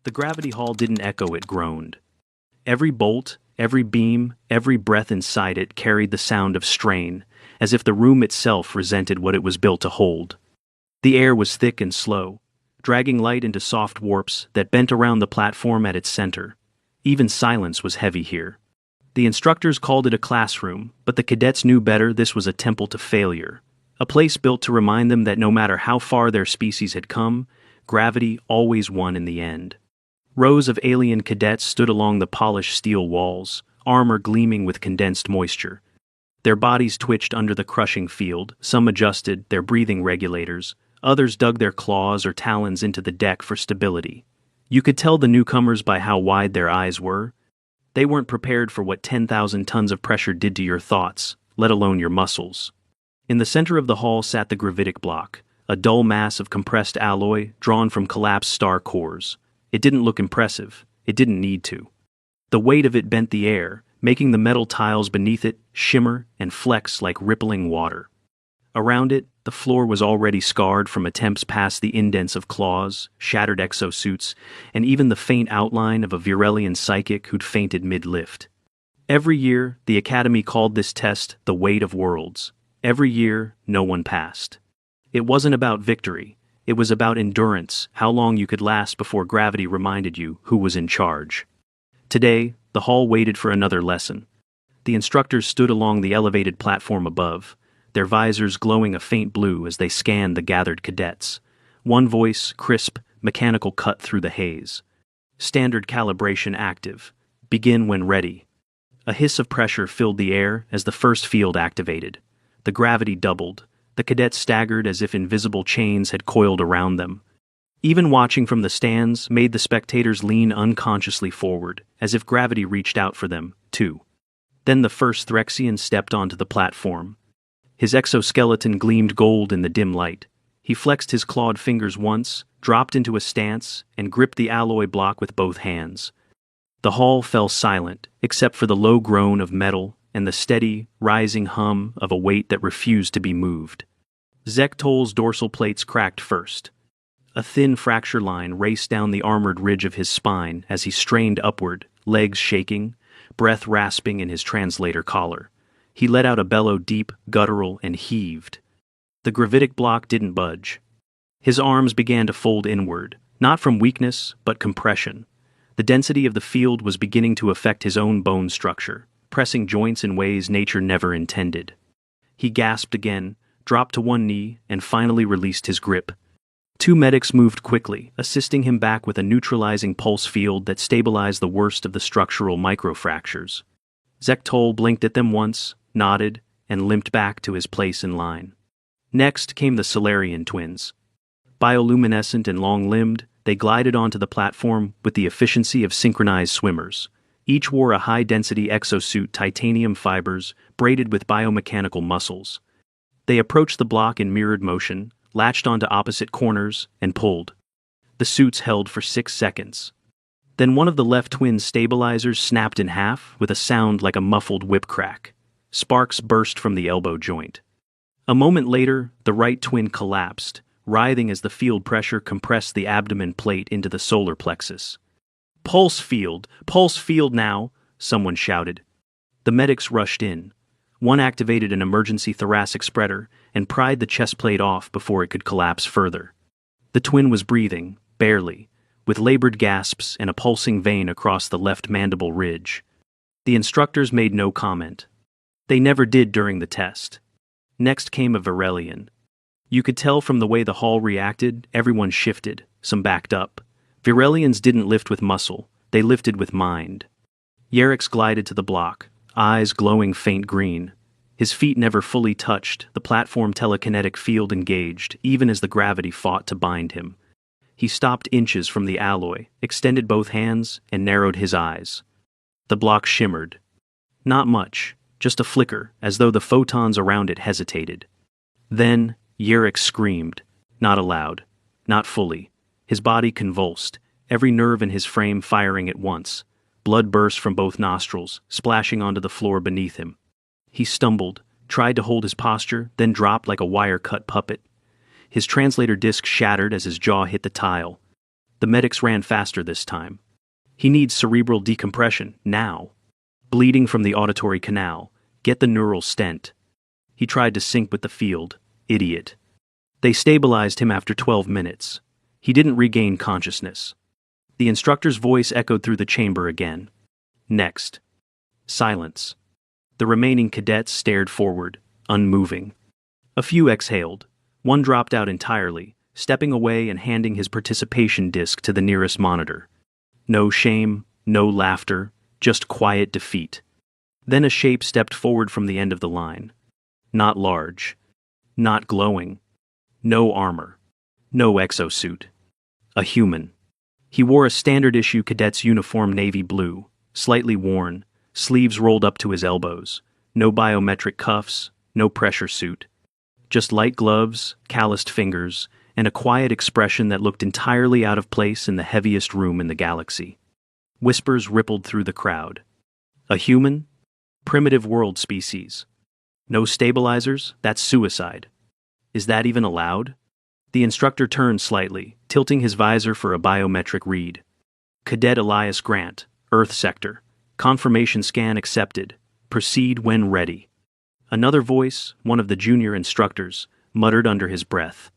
The gravity hall didn't echo, it groaned. Every bolt, every beam, every breath inside it carried the sound of strain, as if the room itself resented what it was built to hold. The air was thick and slow, dragging light into soft warps that bent around the platform at its center. Even silence was heavy here. The instructors called it a classroom, but the cadets knew better. This was a temple to failure, a place built to remind them that no matter how far their species had come, gravity always won in the end. Rows of alien cadets stood along the polished steel walls, armor gleaming with condensed moisture. Their bodies twitched under the crushing field, some adjusted their breathing regulators, others dug their claws or talons into the deck for stability. You could tell the newcomers by how wide their eyes were. They weren't prepared for what 10,000 tons of pressure did to your thoughts, let alone your muscles. In the center of the hall sat the gravitic block, a dull mass of compressed alloy drawn from collapsed star cores. It didn't look impressive. It didn't need to. The weight of it bent the air, making the metal tiles beneath it shimmer and flex like rippling water. Around it, the floor was already scarred from attempts past the indents of claws, shattered exosuits, and even the faint outline of a Virelian psychic who'd fainted mid-lift. Every year, the Academy called this test the weight of worlds. Every year, no one passed. It wasn't about victory. It was about endurance, how long you could last before gravity reminded you who was in charge. Today, the hall waited for another lesson. The instructors stood along the elevated platform above, their visors glowing a faint blue as they scanned the gathered cadets. One voice, crisp, mechanical, cut through the haze. Standard calibration active. Begin when ready. A hiss of pressure filled the air as the first field activated. The gravity doubled. The cadets staggered as if invisible chains had coiled around them. Even watching from the stands made the spectators lean unconsciously forward, as if gravity reached out for them, too. Then the first Threxian stepped onto the platform. His exoskeleton gleamed gold in the dim light. He flexed his clawed fingers once, dropped into a stance, and gripped the alloy block with both hands. The hall fell silent, except for the low groan of metal and the steady, rising hum of a weight that refused to be moved. Zektol's dorsal plates cracked first. A thin fracture line raced down the armored ridge of his spine as he strained upward, legs shaking, breath rasping in his translator collar. He let out a bellow deep, guttural, and heaved. The gravitic block didn't budge. His arms began to fold inward, not from weakness, but compression. The density of the field was beginning to affect his own bone structure, pressing joints in ways nature never intended. He gasped again, dropped to one knee, and finally released his grip. Two medics moved quickly, assisting him back with a neutralizing pulse field that stabilized the worst of the structural microfractures. Zektol blinked at them once, nodded, and limped back to his place in line. Next came the Solarian twins. Bioluminescent and long-limbed, they glided onto the platform with the efficiency of synchronized swimmers. Each wore a high-density exosuit, titanium fibers, braided with biomechanical muscles. They approached the block in mirrored motion, latched onto opposite corners, and pulled. The suits held for 6 seconds. Then one of the left twin's stabilizers snapped in half with a sound like a muffled whip crack. Sparks burst from the elbow joint. A moment later, the right twin collapsed, writhing as the field pressure compressed the abdomen plate into the solar plexus. Pulse field now, someone shouted. The medics rushed in. One activated an emergency thoracic spreader and pried the chest plate off before it could collapse further. The twin was breathing, barely, with labored gasps and a pulsing vein across the left mandible ridge. The instructors made no comment. They never did during the test. Next came a Virelian. You could tell from the way the hall reacted, everyone shifted, some backed up. Virelians didn't lift with muscle, they lifted with mind. Yerix glided to the block, eyes glowing faint green. His feet never fully touched, the platform telekinetic field engaged, even as the gravity fought to bind him. He stopped inches from the alloy, extended both hands, and narrowed his eyes. The block shimmered. Not much, just a flicker, as though the photons around it hesitated. Then, Yerix screamed, not aloud, not fully. His body convulsed, every nerve in his frame firing at once. Blood burst from both nostrils, splashing onto the floor beneath him. He stumbled, tried to hold his posture, then dropped like a wire-cut puppet. His translator disc shattered as his jaw hit the tile. The medics ran faster this time. He needs cerebral decompression, now. Bleeding from the auditory canal. Get the neural stent. He tried to sync with the field. Idiot. They stabilized him after 12 minutes. He didn't regain consciousness. The instructor's voice echoed through the chamber again. Next. Silence. The remaining cadets stared forward, unmoving. A few exhaled. One dropped out entirely, stepping away and handing his participation disc to the nearest monitor. No shame, no laughter, just quiet defeat. Then a shape stepped forward from the end of the line. Not large. Not glowing. No armor. No exosuit. A human. He wore a standard-issue cadet's uniform navy blue, slightly worn, sleeves rolled up to his elbows. No biometric cuffs, no pressure suit. Just light gloves, calloused fingers, and a quiet expression that looked entirely out of place in the heaviest room in the galaxy. Whispers rippled through the crowd. A human? Primitive world species. No stabilizers? That's suicide. Is that even allowed? The instructor turned slightly, tilting his visor for a biometric read. Cadet Elias Grant, Earth Sector. Confirmation scan accepted. Proceed when ready. Another voice, one of the junior instructors, muttered under his breath.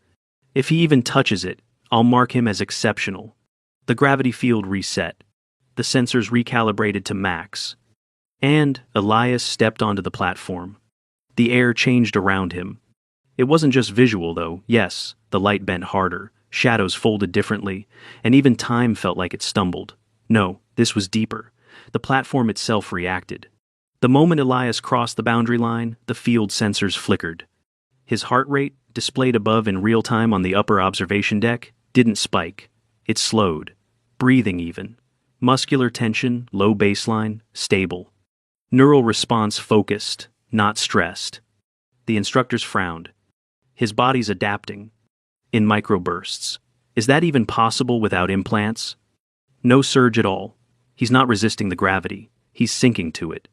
If he even touches it, I'll mark him as exceptional. The gravity field reset. The sensors recalibrated to max. And Elias stepped onto the platform. The air changed around him. It wasn't just visual, though. Yes, the light bent harder, shadows folded differently, and even time felt like it stumbled. No, this was deeper. The platform itself reacted. The moment Elias crossed the boundary line, the field sensors flickered. His heart rate, displayed above in real time on the upper observation deck, didn't spike. It slowed. Breathing even. Muscular tension, low baseline, stable. Neural response focused, not stressed. The instructors frowned. His body's adapting. In microbursts. Is that even possible without implants? No surge at all. He's not resisting the gravity. He's sinking to it.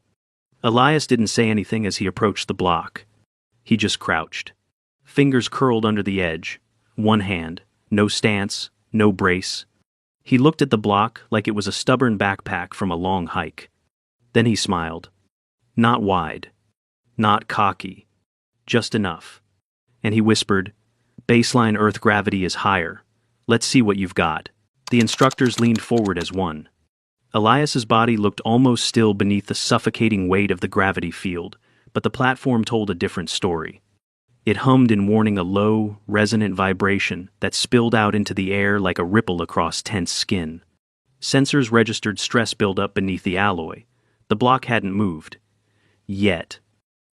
Elias didn't say anything as he approached the block. He just crouched. Fingers curled under the edge. One hand. No stance. No brace. He looked at the block like it was a stubborn backpack from a long hike. Then he smiled. Not wide. Not cocky. Just enough. And he whispered, Baseline Earth gravity is higher. Let's see what you've got. The instructors leaned forward as one. Elias's body looked almost still beneath the suffocating weight of the gravity field, but the platform told a different story. It hummed in warning, a low, resonant vibration that spilled out into the air like a ripple across tense skin. Sensors registered stress buildup beneath the alloy. The block hadn't moved. Yet.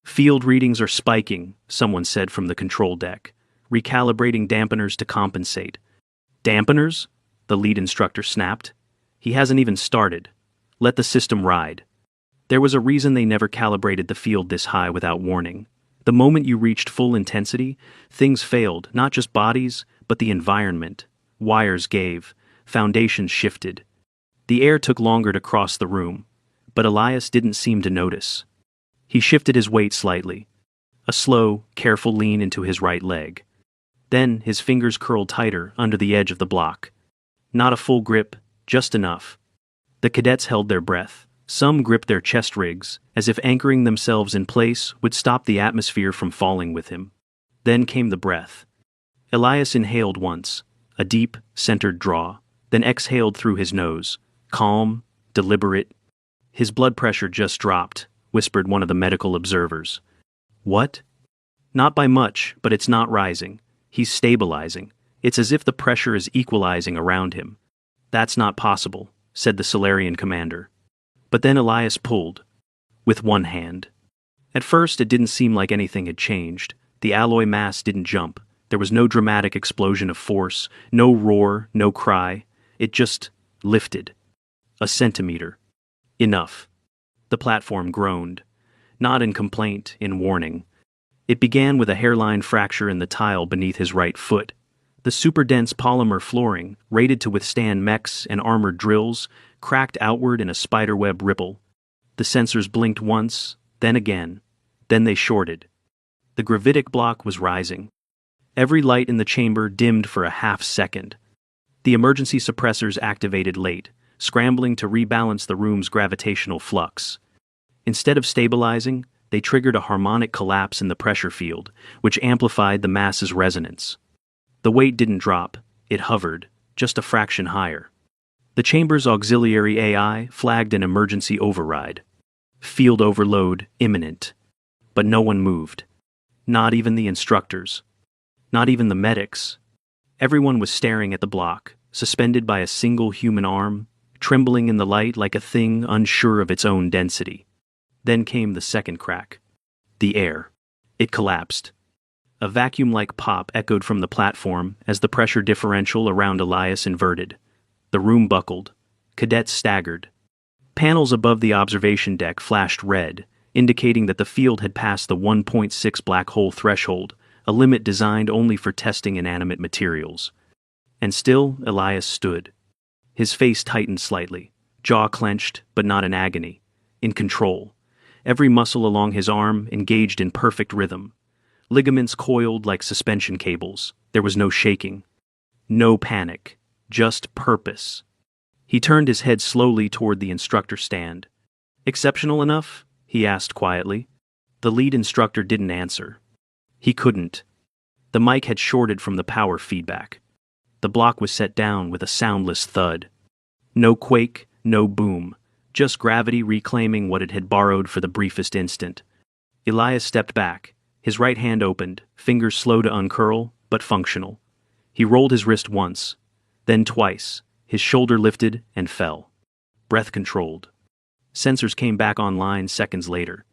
Field readings are spiking, someone said from the control deck, recalibrating dampeners to compensate. Dampeners? The lead instructor snapped. He hasn't even started. Let the system ride. There was a reason they never calibrated the field this high without warning. The moment you reached full intensity, things failed, not just bodies, but the environment. Wires gave, foundations shifted. The air took longer to cross the room, but Elias didn't seem to notice. He shifted his weight slightly, a slow, careful lean into his right leg. Then his fingers curled tighter under the edge of the block. Not a full grip, just enough. The cadets held their breath. Some gripped their chest rigs, as if anchoring themselves in place would stop the atmosphere from falling with him. Then came the breath. Elias inhaled once, a deep, centered draw, then exhaled through his nose, calm, deliberate. His blood pressure just dropped, whispered one of the medical observers. What? Not by much, but it's not rising. He's stabilizing. It's as if the pressure is equalizing around him. That's not possible, said the Solarian commander. But then Elias pulled, with one hand. At first, it didn't seem like anything had changed. The alloy mass didn't jump. There was no dramatic explosion of force, no roar, no cry. It just lifted. A centimeter. Enough. The platform groaned. Not in complaint, in warning. It began with a hairline fracture in the tile beneath his right foot. The super-dense polymer flooring, rated to withstand mechs and armored drills, cracked outward in a spiderweb ripple. The sensors blinked once, then again. Then they shorted. The gravitic block was rising. Every light in the chamber dimmed for a half second. The emergency suppressors activated late, scrambling to rebalance the room's gravitational flux. Instead of stabilizing, they triggered a harmonic collapse in the pressure field, which amplified the mass's resonance. The weight didn't drop, it hovered, just a fraction higher. The chamber's auxiliary AI flagged an emergency override. Field overload imminent. But no one moved. Not even the instructors. Not even the medics. Everyone was staring at the block, suspended by a single human arm, trembling in the light like a thing unsure of its own density. Then came the second crack. The air. It collapsed. A vacuum-like pop echoed from the platform as the pressure differential around Elias inverted. The room buckled. Cadets staggered. Panels above the observation deck flashed red, indicating that the field had passed the 1.6 black hole threshold, a limit designed only for testing inanimate materials. And still, Elias stood. His face tightened slightly, jaw clenched, but not in agony. In control. Every muscle along his arm engaged in perfect rhythm. Ligaments coiled like suspension cables. There was no shaking. No panic. Just purpose. He turned his head slowly toward the instructor stand. "Exceptional enough?" he asked quietly. The lead instructor didn't answer. He couldn't. The mic had shorted from the power feedback. The block was set down with a soundless thud. No quake, no boom, just gravity reclaiming what it had borrowed for the briefest instant. Elias stepped back, his right hand opened, fingers slow to uncurl, but functional. He rolled his wrist once, then twice, his shoulder lifted and fell. Breath controlled. Sensors came back online seconds later.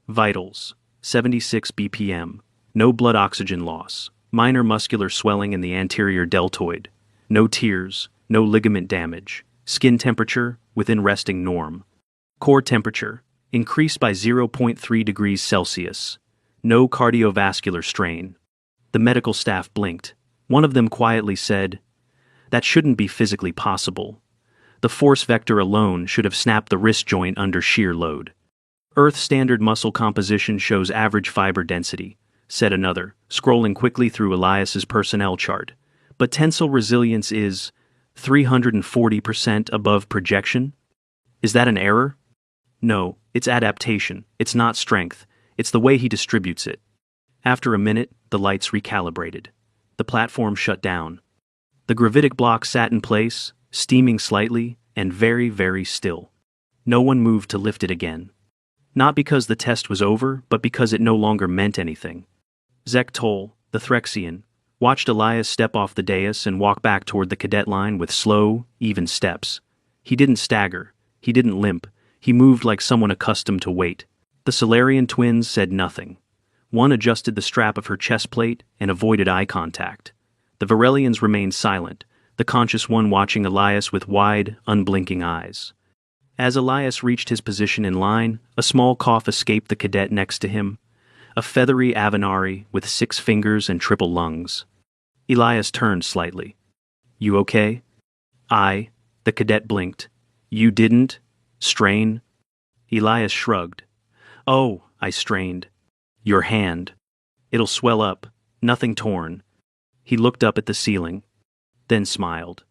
Vitals, 76 BPM, no blood oxygen loss, minor muscular swelling in the anterior deltoid, no tears, no ligament damage, skin temperature within resting norm. Core temperature, increased by 0.3 degrees Celsius, no cardiovascular strain. The medical staff blinked. One of them quietly said, "That shouldn't be physically possible. The force vector alone should have snapped the wrist joint under sheer load." "Earth standard muscle composition shows average fiber density," said another, scrolling quickly through Elias's personnel chart. "But tensile resilience is 340% above projection? Is that an error?" "No, it's adaptation. It's not strength. It's the way he distributes it." After a minute, the lights recalibrated. The platform shut down. The gravitic block sat in place, steaming slightly and very, very still. No one moved to lift it again. Not because the test was over, but because it no longer meant anything. Zek Toll, the Threxian, watched Elias step off the dais and walk back toward the cadet line with slow, even steps. He didn't stagger. He didn't limp. He moved like someone accustomed to weight. The Solarian twins said nothing. One adjusted the strap of her chest plate and avoided eye contact. The Varelians remained silent, the conscious one watching Elias with wide, unblinking eyes. As Elias reached his position in line, a small cough escaped the cadet next to him. A feathery Avenari with 6 fingers and triple lungs. Elias turned slightly. "You okay?" The cadet blinked. "You didn't? Strain?" Elias shrugged. "Oh," I strained. "Your hand. It'll swell up. Nothing torn." He looked up at the ceiling, then smiled.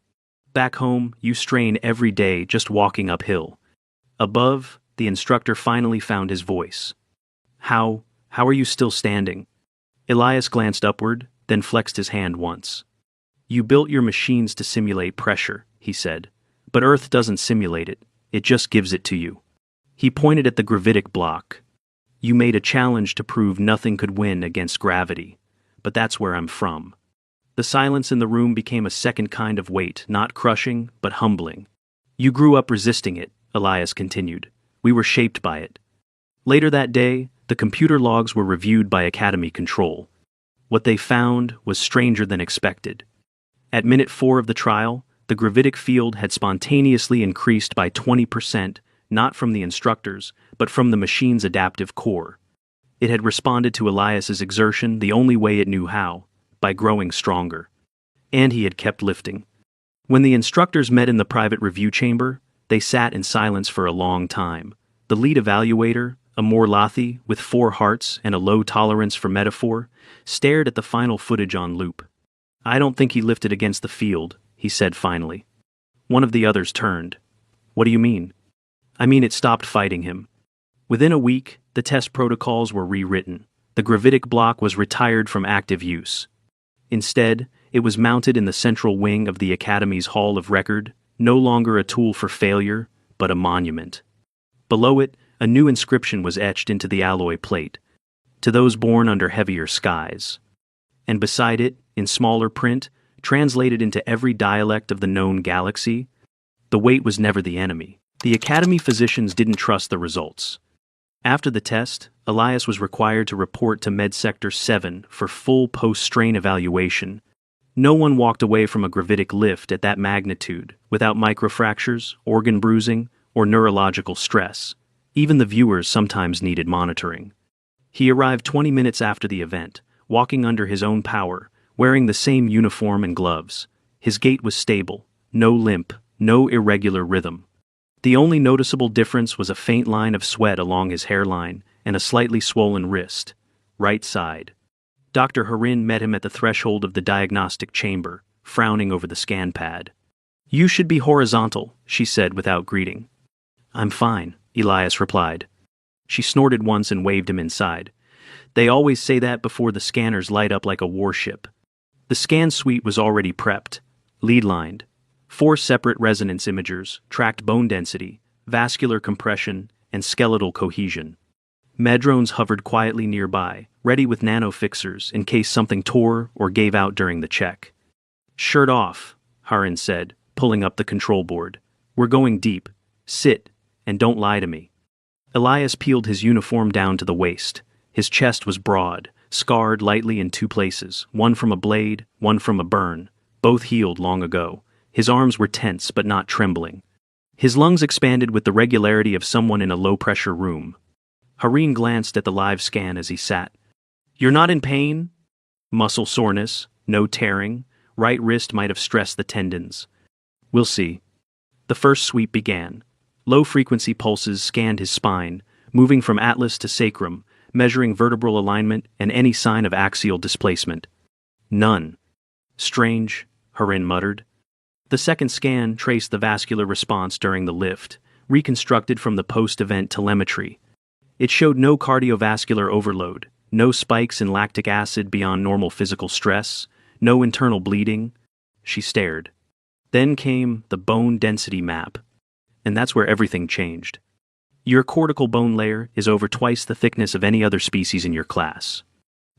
"Back home, you strain every day just walking uphill." Above, the instructor finally found his voice. How are you still standing?" Elias glanced upward, then flexed his hand once. "You built your machines to simulate pressure," he said. "But Earth doesn't simulate it, it just gives it to you." He pointed at the gravitic block. "You made a challenge to prove nothing could win against gravity, but that's where I'm from." The silence in the room became a second kind of weight, not crushing, but humbling. "You grew up resisting it," Elias continued. "We were shaped by it." Later that day, the computer logs were reviewed by Academy Control. What they found was stranger than expected. At minute 4 of the trial, the gravitic field had spontaneously increased by 20%, not from the instructors, but from the machine's adaptive core. It had responded to Elias's exertion the only way it knew how, by growing stronger. And he had kept lifting. When the instructors met in the private review chamber, they sat in silence for a long time. The lead evaluator, a Morlathi with 4 hearts and a low tolerance for metaphor, stared at the final footage on loop. "I don't think he lifted against the field," he said finally. One of the others turned. What do you mean? I mean it stopped fighting him. Within a week, the test protocols were rewritten. The gravitic block was retired from active use. Instead, it was mounted in the central wing of the Academy's Hall of Record, no longer a tool for failure, but a monument. Below it, a new inscription was etched into the alloy plate, to those born under heavier skies. And beside it, in smaller print, translated into every dialect of the known galaxy, the weight was never the enemy. The Academy physicians didn't trust the results. After the test, Elias was required to report to Med-Sector 7 for full post-strain evaluation. No one walked away from a gravitic lift at that magnitude without microfractures, organ bruising, or neurological stress. Even the viewers sometimes needed monitoring. He arrived 20 minutes after the event, walking under his own power, wearing the same uniform and gloves. His gait was stable, no limp, no irregular rhythm. The only noticeable difference was a faint line of sweat along his hairline and a slightly swollen wrist, right side. Dr. Harin met him at the threshold of the diagnostic chamber, frowning over the scan pad. You should be horizontal, she said without greeting. I'm fine, Elias replied. She snorted once and waved him inside. They always say that before the scanners light up like a warship. The scan suite was already prepped, lead-lined. 4 separate resonance imagers tracked bone density, vascular compression, and skeletal cohesion. Medrones hovered quietly nearby, ready with nanofixers in case something tore or gave out during the check. Shirt off, Harin said, pulling up the control board. We're going deep. Sit, and don't lie to me. Elias peeled his uniform down to the waist. His chest was broad, scarred lightly in 2 places, one from a blade, one from a burn, both healed long ago. His arms were tense but not trembling. His lungs expanded with the regularity of someone in a low-pressure room. Harin glanced at the live scan as he sat. You're not in pain? Muscle soreness, no tearing, right wrist might have stressed the tendons. We'll see. The first sweep began. Low-frequency pulses scanned his spine, moving from atlas to sacrum, measuring vertebral alignment and any sign of axial displacement. None. Strange, Harin muttered. The second scan traced the vascular response during the lift, reconstructed from the post-event telemetry. It showed no cardiovascular overload, no spikes in lactic acid beyond normal physical stress, no internal bleeding. She stared. Then came the bone density map, and that's where everything changed. Your cortical bone layer is over twice the thickness of any other species in your class.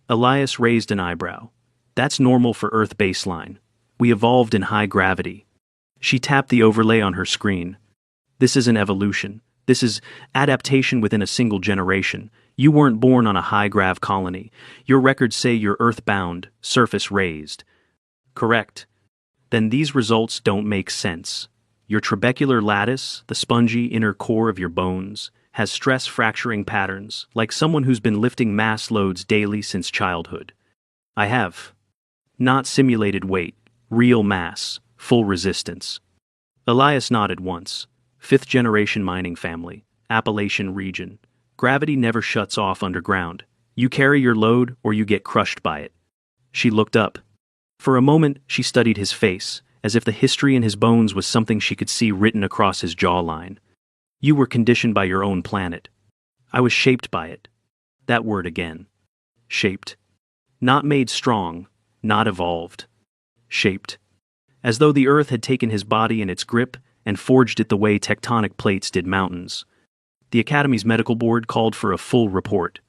Elias raised an eyebrow. That's normal for Earth baseline. We evolved in high gravity. She tapped the overlay on her screen. This isn't evolution. This is adaptation within a single generation. You weren't born on a high-grav colony. Your records say you're earthbound, surface raised. Correct. Then these results don't make sense. Your trabecular lattice, the spongy inner core of your bones, has stress fracturing patterns, like someone who's been lifting mass loads daily since childhood. I have. Not simulated weight. Real mass, full resistance. Elias nodded once. 5th-generation mining family, Appalachian region. Gravity never shuts off underground. You carry your load or you get crushed by it. She looked up. For a moment, she studied his face, as if the history in his bones was something she could see written across his jawline. You were conditioned by your own planet. I was shaped by it. That word again. Shaped. Not made strong, not evolved. Shaped. As though the earth had taken his body in its grip and forged it the way tectonic plates did mountains. The Academy's medical board called for a full report.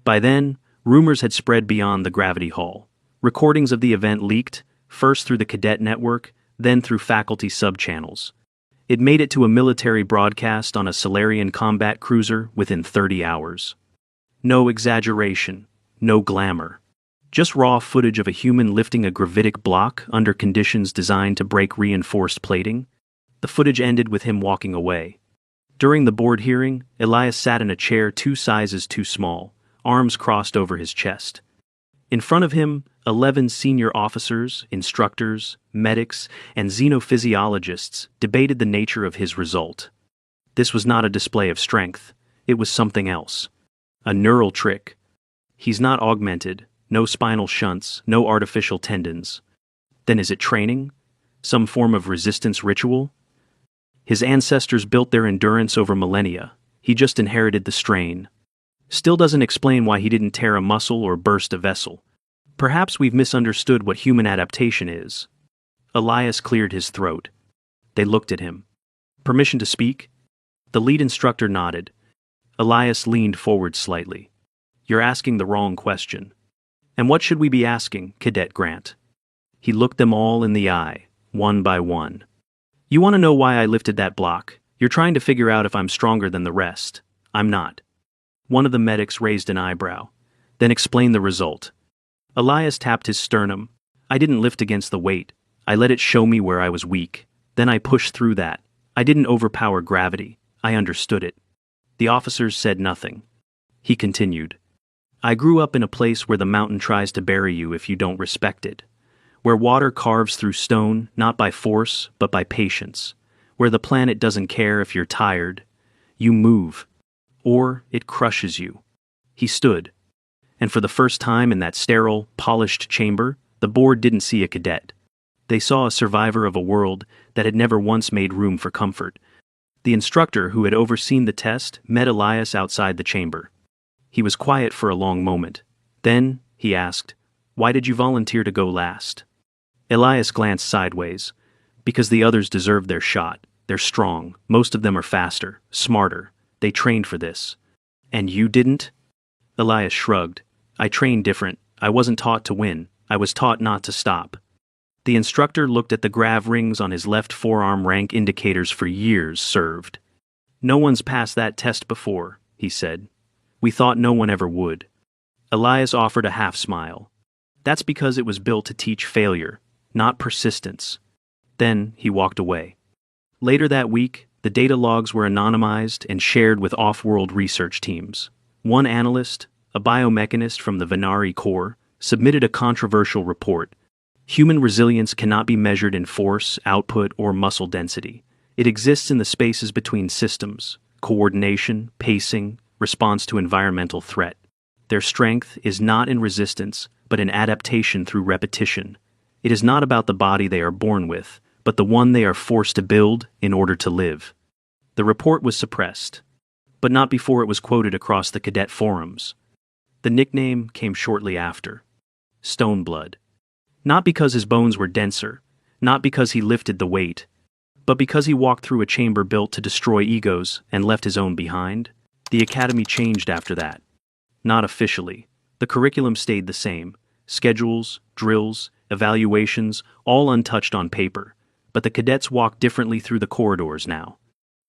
By then, rumors had spread beyond the Gravity Hall. Recordings of the event leaked, first through the Cadet network, then through faculty sub-channels. It made it to a military broadcast on a Solarian combat cruiser within 30 hours. No exaggeration, no glamour. Just raw footage of a human lifting a gravitic block under conditions designed to break reinforced plating. The footage ended with him walking away. During the board hearing, Elias sat in a chair 2 sizes too small, arms crossed over his chest. In front of him, 11 senior officers, instructors, medics, and xenophysiologists debated the nature of his result. This was not a display of strength. It was something else. A neural trick. He's not augmented. No spinal shunts, no artificial tendons. Then is it training? Some form of resistance ritual? His ancestors built their endurance over millennia. He just inherited the strain. Still doesn't explain why he didn't tear a muscle or burst a vessel. Perhaps we've misunderstood what human adaptation is. Elias cleared his throat. They looked at him. Permission to speak? The lead instructor nodded. Elias leaned forward slightly. You're asking the wrong question. And what should we be asking, Cadet Grant? He looked them all in the eye, one by one. You want to know why I lifted that block? You're trying to figure out if I'm stronger than the rest. I'm not. One of the medics raised an eyebrow, then explained the result. Elias tapped his sternum. I didn't lift against the weight. I let it show me where I was weak. Then I pushed through that. I didn't overpower gravity. I understood it. The officers said nothing. He continued. I grew up in a place where the mountain tries to bury you if you don't respect it. Where water carves through stone, not by force, but by patience. Where the planet doesn't care if you're tired. You move. Or it crushes you. He stood. And for the first time in that sterile, polished chamber, the board didn't see a cadet. They saw a survivor of a world that had never once made room for comfort. The instructor who had overseen the test met Elias outside the chamber. He was quiet for a long moment. Then, he asked, why did you volunteer to go last? Elias glanced sideways. Because the others deserved their shot. They're strong. Most of them are faster, smarter. They trained for this. And you didn't? Elias shrugged. I trained different. I wasn't taught to win. I was taught not to stop. The instructor looked at the grav rings on his left forearm, rank indicators for years served. No one's passed that test before, he said. We thought no one ever would. Elias offered a half smile. That's because it was built to teach failure, not persistence. Then he walked away. Later that week, the data logs were anonymized and shared with off-world research teams. One analyst, a biomechanist from the Venari Corps, submitted a controversial report. Human resilience cannot be measured in force, output, or muscle density. It exists in the spaces between systems, coordination, pacing, response to environmental threat. Their strength is not in resistance, but in adaptation through repetition. It is not about the body they are born with, but the one they are forced to build in order to live. The report was suppressed, but not before it was quoted across the cadet forums. The nickname came shortly after. Stoneblood. Not because his bones were denser, not because he lifted the weight, but because he walked through a chamber built to destroy egos and left his own behind. The academy changed after that. Not officially. The curriculum stayed the same. Schedules, drills, evaluations, all untouched on paper. But the cadets walked differently through the corridors now.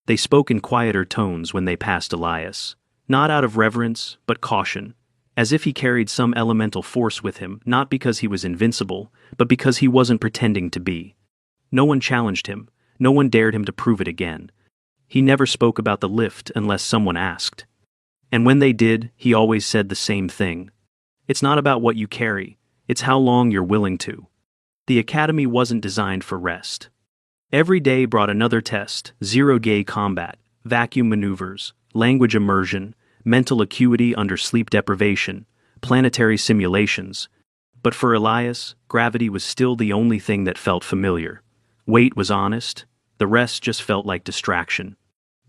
They spoke in quieter tones when they passed Elias. Not out of reverence, but caution. As if he carried some elemental force with him, not because he was invincible, but because he wasn't pretending to be. No one challenged him. No one dared him to prove it again. He never spoke about the lift unless someone asked. And when they did, he always said the same thing. It's not about what you carry, it's how long you're willing to. The academy wasn't designed for rest. Every day brought another test: zero-day combat, vacuum maneuvers, language immersion, mental acuity under sleep deprivation, planetary simulations. But for Elias, gravity was still the only thing that felt familiar. Weight was honest, the rest just felt like distraction.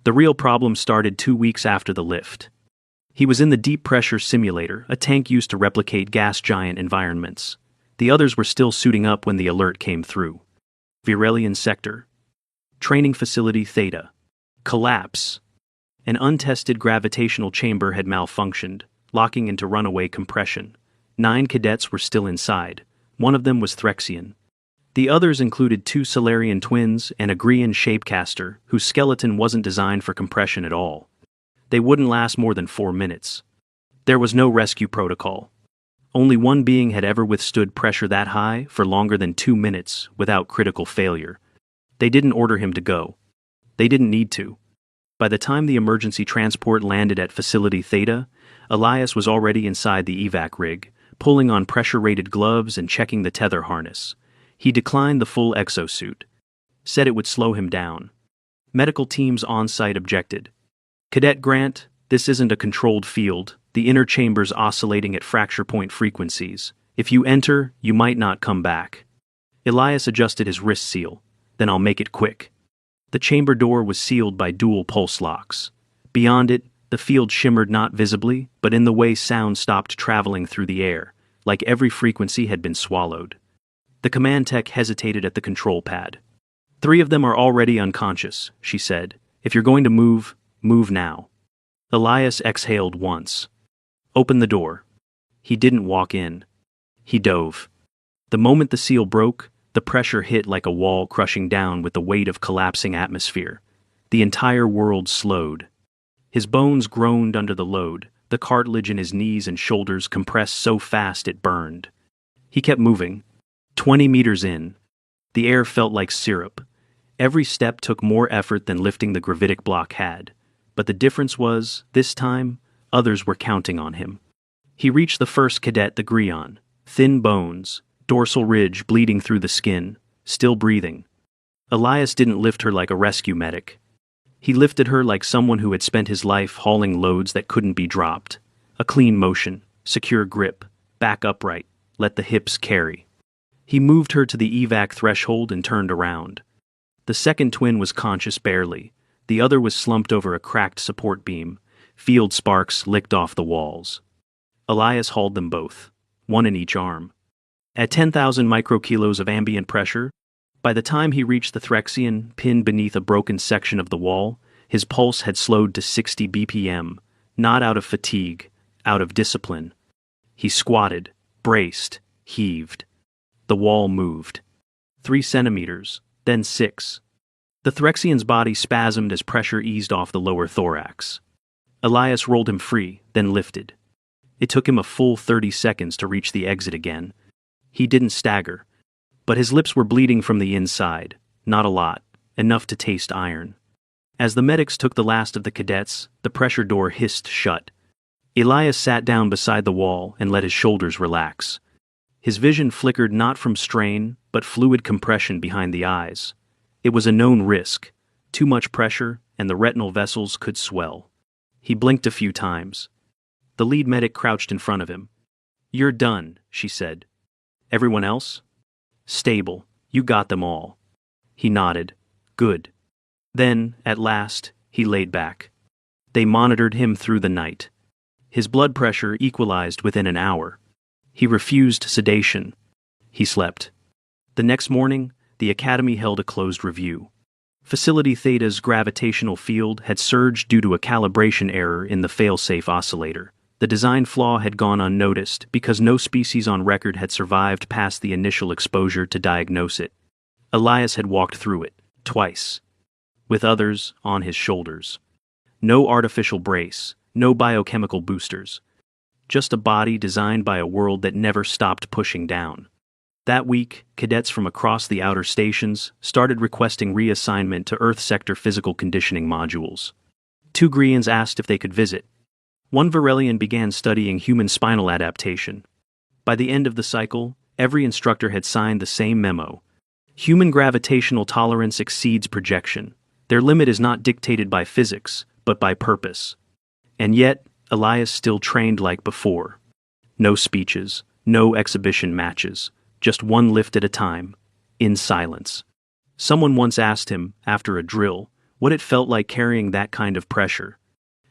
The real problem started 2 weeks after the lift. He was in the deep pressure simulator, a tank used to replicate gas giant environments. The others were still suiting up when the alert came through. Virelian sector. Training facility Theta. Collapse. An untested gravitational chamber had malfunctioned, locking into runaway compression. 9 cadets were still inside. One of them was Threxian. The others included 2 Solarian twins and a Grian shapecaster whose skeleton wasn't designed for compression at all. They wouldn't last more than 4 minutes. There was no rescue protocol. Only one being had ever withstood pressure that high for longer than 2 minutes without critical failure. They didn't order him to go. They didn't need to. By the time the emergency transport landed at Facility Theta, Elias was already inside the evac rig, pulling on pressure-rated gloves and checking the tether harness. He declined the full exosuit. Said it would slow him down. Medical teams on-site objected. Cadet Grant, this isn't a controlled field. The inner chamber's oscillating at fracture point frequencies. If you enter, you might not come back. Elias adjusted his wrist seal. Then I'll make it quick. The chamber door was sealed by dual pulse locks. Beyond it, the field shimmered not visibly, but in the way sound stopped traveling through the air, like every frequency had been swallowed. The command tech hesitated at the control pad. 3 of them are already unconscious, she said. If you're going to move, move now. Elias exhaled once. Open the door. He didn't walk in. He dove. The moment the seal broke, the pressure hit like a wall crushing down with the weight of collapsing atmosphere. The entire world slowed. His bones groaned under the load, the cartilage in his knees and shoulders compressed so fast it burned. He kept moving. 20 meters in. The air felt like syrup. Every step took more effort than lifting the gravitic block had. But the difference was, this time, others were counting on him. He reached the first cadet, the Grion. Thin bones, dorsal ridge bleeding through the skin, still breathing. Elias didn't lift her like a rescue medic. He lifted her like someone who had spent his life hauling loads that couldn't be dropped. A clean motion, secure grip, back upright, let the hips carry. He moved her to the evac threshold and turned around. The second twin was conscious barely. The other was slumped over a cracked support beam. Field sparks licked off the walls. Elias hauled them both, one in each arm. At 10,000 microkilos of ambient pressure, by the time he reached the Threxian, pinned beneath a broken section of the wall, his pulse had slowed to 60 BPM, not out of fatigue, out of discipline. He squatted, braced, heaved. The wall moved. 3 centimeters, then 6. The Threxian's body spasmed as pressure eased off the lower thorax. Elias rolled him free, then lifted. It took him a full 30 seconds to reach the exit again. He didn't stagger, but his lips were bleeding from the inside, not a lot, enough to taste iron. As the medics took the last of the cadets, the pressure door hissed shut. Elias sat down beside the wall and let his shoulders relax. His vision flickered not from strain, but fluid compression behind the eyes. It was a known risk. Too much pressure, and the retinal vessels could swell. He blinked a few times. The lead medic crouched in front of him. "You're done," she said. "Everyone else?" "Stable. You got them all." He nodded. "Good." Then, at last, he laid back. They monitored him through the night. His blood pressure equalized within an hour. He refused sedation. He slept. The next morning, the Academy held a closed review. Facility Theta's gravitational field had surged due to a calibration error in the failsafe oscillator. The design flaw had gone unnoticed because no species on record had survived past the initial exposure to diagnose it. Elias had walked through it, twice, with others on his shoulders. No artificial brace, no biochemical boosters. Just a body designed by a world that never stopped pushing down. That week, cadets from across the outer stations started requesting reassignment to Earth sector physical conditioning modules. 2 Grians asked if they could visit. 1 Varelian began studying human spinal adaptation. By the end of the cycle, every instructor had signed the same memo. Human gravitational tolerance exceeds projection. Their limit is not dictated by physics, but by purpose. And yet, Elias still trained like before. No speeches, no exhibition matches. Just one lift at a time, in silence. Someone once asked him, after a drill, what it felt like carrying that kind of pressure.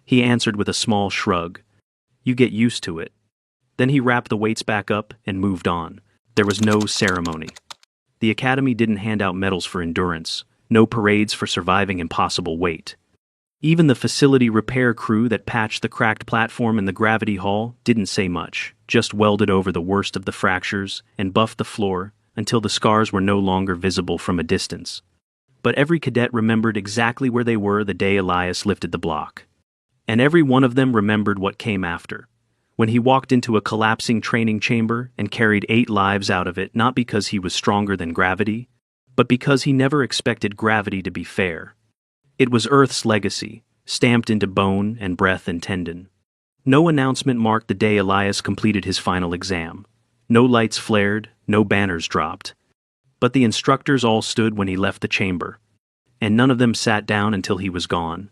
He answered with a small shrug. "You get used to it." Then he wrapped the weights back up and moved on. There was no ceremony. The Academy didn't hand out medals for endurance, no parades for surviving impossible weight. Even the facility repair crew that patched the cracked platform in the gravity hall didn't say much, just welded over the worst of the fractures and buffed the floor until the scars were no longer visible from a distance. But every cadet remembered exactly where they were the day Elias lifted the block. And every one of them remembered what came after, when he walked into a collapsing training chamber and carried 8 lives out of it, not because he was stronger than gravity, but because he never expected gravity to be fair. It was Earth's legacy, stamped into bone and breath and tendon. No announcement marked the day Elias completed his final exam. No lights flared, no banners dropped. But the instructors all stood when he left the chamber, and none of them sat down until he was gone.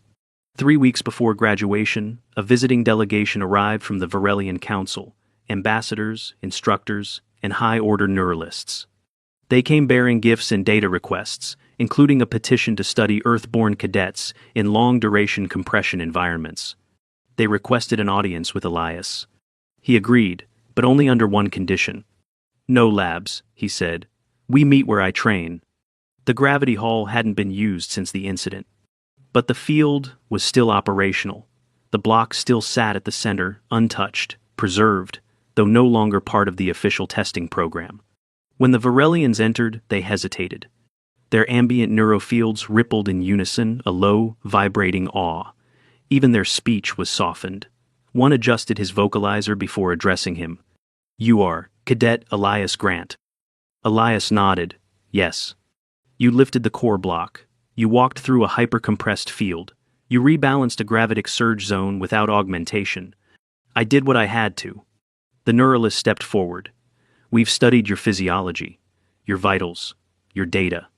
3 weeks before graduation, a visiting delegation arrived from the Varelian Council, ambassadors, instructors, and high-order neuralists. They came bearing gifts and data requests, including a petition to study Earthborn cadets in long-duration compression environments. They requested an audience with Elias. He agreed, but only under one condition. "No labs," he said. "We meet where I train." The gravity hall hadn't been used since the incident. But the field was still operational. The block still sat at the center, untouched, preserved, though no longer part of the official testing program. When the Varelians entered, they hesitated. Their ambient neurofields rippled in unison, a low, vibrating awe. Even their speech was softened. One adjusted his vocalizer before addressing him. "You are Cadet Elias Grant." Elias nodded. "Yes." "You lifted the core block. You walked through a hyper-compressed field. You rebalanced a gravitic surge zone without augmentation." "I did what I had to." The neuralist stepped forward. "We've studied your physiology, your vitals, your data.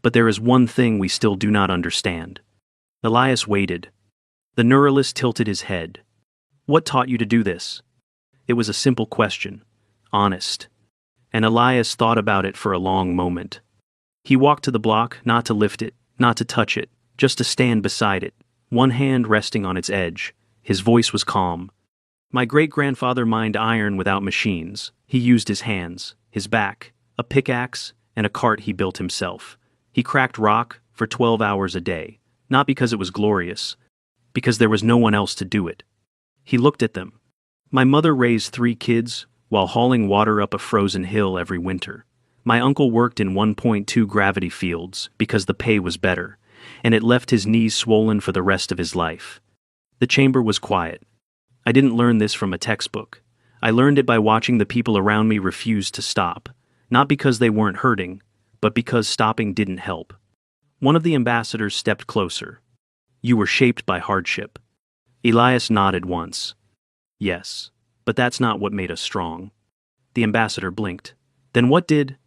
But there is one thing we still do not understand." Elias waited. The neuralist tilted his head. "What taught you to do this?" It was a simple question, honest. And Elias thought about it for a long moment. He walked to the block, not to lift it, not to touch it, just to stand beside it, one hand resting on its edge. His voice was calm. "My great-grandfather mined iron without machines. He used his hands, his back, a pickaxe, and a cart he built himself. He cracked rock for 12 hours a day, not because it was glorious, because there was no one else to do it." He looked at them. "My mother raised 3 kids while hauling water up a frozen hill every winter. My uncle worked in 1.2 gravity fields because the pay was better, and it left his knees swollen for the rest of his life." The chamber was quiet. "I didn't learn this from a textbook. I learned it by watching the people around me refuse to stop, not because they weren't hurting, but because stopping didn't help." One of the ambassadors stepped closer. "You were shaped by hardship." Elias nodded once. "Yes, but that's not what made us strong." The ambassador blinked. "Then what did?"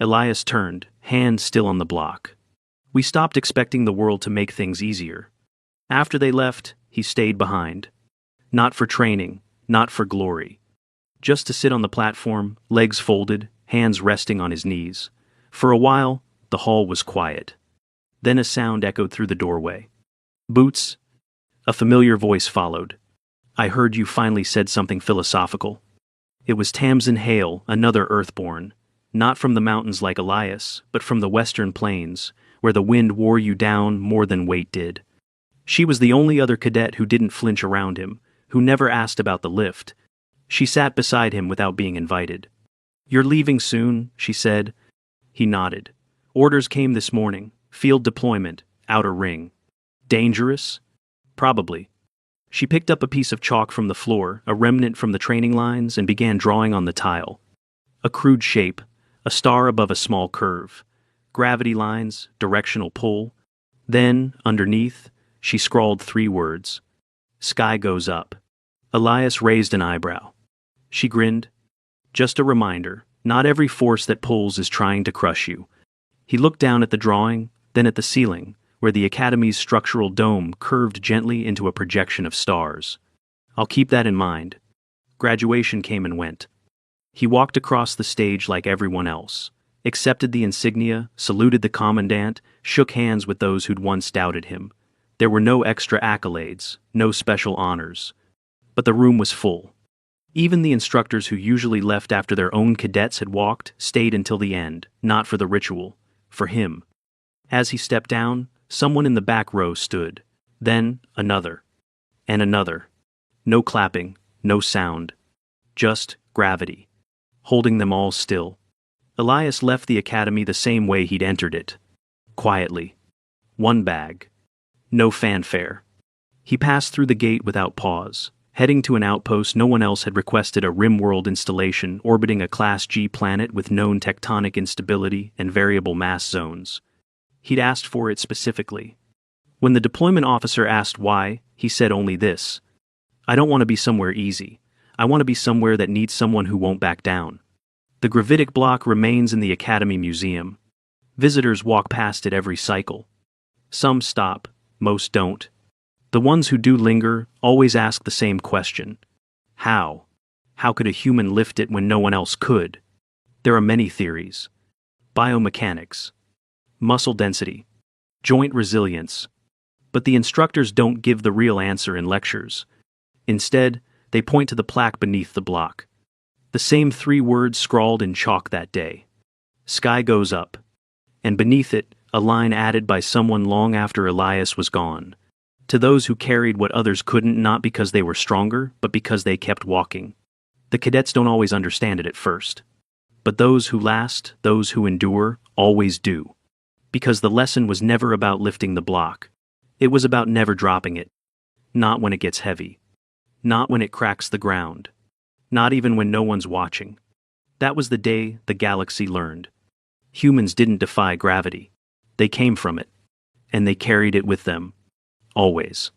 Elias turned, hand still on the block. "We stopped expecting the world to make things easier. After they left, he stayed behind. Not for training, not for glory. Just to sit on the platform, legs folded, hands resting on his knees. For a while, the hall was quiet. Then a sound echoed through the doorway. "Boots?" A familiar voice followed. "I heard you finally said something philosophical." It was Tamsin Hale, another Earthborn. Not from the mountains like Elias, but from the western plains, where the wind wore you down more than weight did. She was the only other cadet who didn't flinch around him, who never asked about the lift. She sat beside him without being invited. "You're leaving soon," she said. He nodded. "Orders came this morning. Field deployment, outer ring." "Dangerous?" "Probably." She picked up a piece of chalk from the floor, a remnant from the training lines, and began drawing on the tile. A crude shape, a star above a small curve. Gravity lines, directional pull. Then, underneath, she scrawled 3 words. "Sky goes up." Elias raised an eyebrow. She grinned. "Just a reminder, not every force that pulls is trying to crush you." He looked down at the drawing, then at the ceiling, where the Academy's structural dome curved gently into a projection of stars. "I'll keep that in mind." Graduation came and went. He walked across the stage like everyone else, accepted the insignia, saluted the commandant, shook hands with those who'd once doubted him. There were no extra accolades, no special honors. But the room was full. Even the instructors who usually left after their own cadets had walked stayed until the end, not for the ritual, for him. As he stepped down, someone in the back row stood. Then another. And another. No clapping, no sound. Just gravity. Holding them all still. Elias left the academy the same way he'd entered it. Quietly. One bag. No fanfare. He passed through the gate without pause, heading to an outpost no one else had requested, a rim-world installation orbiting a Class G planet with known tectonic instability and variable mass zones. He'd asked for it specifically. When the deployment officer asked why, he said only this: "I don't want to be somewhere easy. I want to be somewhere that needs someone who won't back down." The gravitic block remains in the Academy Museum. Visitors walk past it every cycle. Some stop, most don't. The ones who do linger always ask the same question. How? How could a human lift it when no one else could? There are many theories. biomechanics, muscle density, joint resilience. But the instructors don't give the real answer in lectures. Instead, they point to the plaque beneath the block. The same 3 words scrawled in chalk that day. Sky goes up. And beneath it, a line added by someone long after Elias was gone. To those who carried what others couldn't, not because they were stronger, but because they kept walking. The cadets don't always understand it at first. But those who last, those who endure, always do. Because the lesson was never about lifting the block. It was about never dropping it. Not when it gets heavy. Not when it cracks the ground. Not even when no one's watching. That was the day the galaxy learned. Humans didn't defy gravity. They came from it. And they carried it with them. Always.